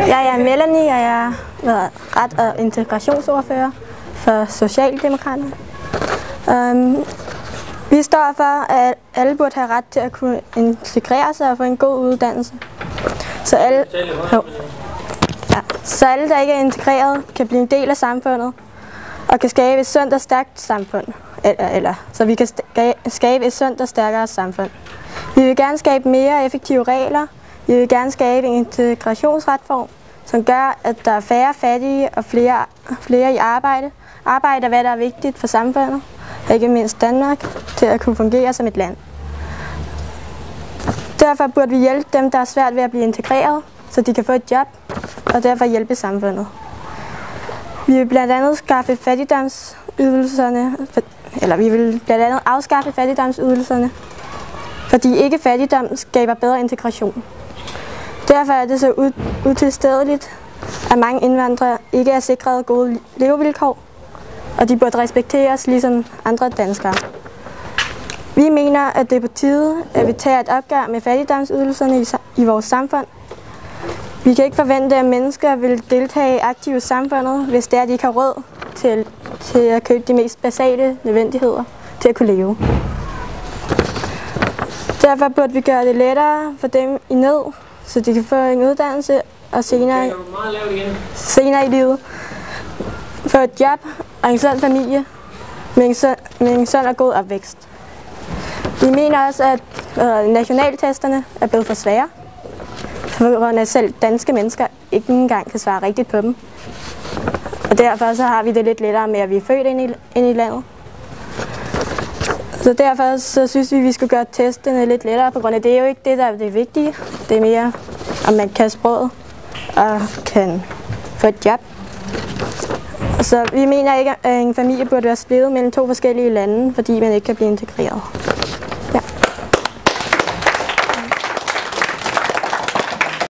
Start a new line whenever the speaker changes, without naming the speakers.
Jeg er Melanie, og jeg er ret- og integrationsordfører for Socialdemokraterne. Vi står for, at alle burde have ret til at kunne integrere sig og få en god uddannelse. Så alle, der ikke er integreret, kan blive en del af samfundet og kan skabe et sundt og stærkt samfund. Så vi kan skabe et sundt og stærkere samfund. Vi vil gerne skabe mere effektive regler. Vi vil gerne skabe en integrationsretform, som gør, at der er færre fattige og flere i arbejde. Arbejde er, hvad der er vigtigt for samfundet, og ikke mindst Danmark, til at kunne fungere som et land. Derfor burde vi hjælpe dem, der er svært ved at blive integreret, så de kan få et job, og derfor hjælpe samfundet. Vi vil blandt andet afskaffe fattigdomsydelserne, fordi ikke fattigdom skaber bedre integration. Derfor er det så utilstedeligt, at mange indvandrere ikke er sikret gode levevilkår, og de burde respekteres ligesom andre danskere. Vi mener, at det er på tide, at vi tager et opgør med fattigdomsydelserne i vores samfund. Vi kan ikke forvente, at mennesker vil deltage aktivt i samfundet, hvis det er, at de ikke har råd til at købe de mest basale nødvendigheder til at kunne leve. Derfor burde vi gøre det lettere for dem i nød, så de kan få en uddannelse og senere i livet få et job og en sund familie med en sund og god opvækst. Vi mener også, at nationaltesterne er blevet for svære, på grund af selv danske mennesker ikke engang kan svare rigtigt på dem. Og derfor så har vi det lidt lettere med, at vi er født ind i landet. Så derfor så synes vi skulle gøre testene lidt lettere, på grund af det er jo ikke det, der er det vigtige. Det er mere, om man kan sproget og kan få et job. Så vi mener ikke, at en familie burde være splittet mellem to forskellige lande, fordi man ikke kan blive integreret.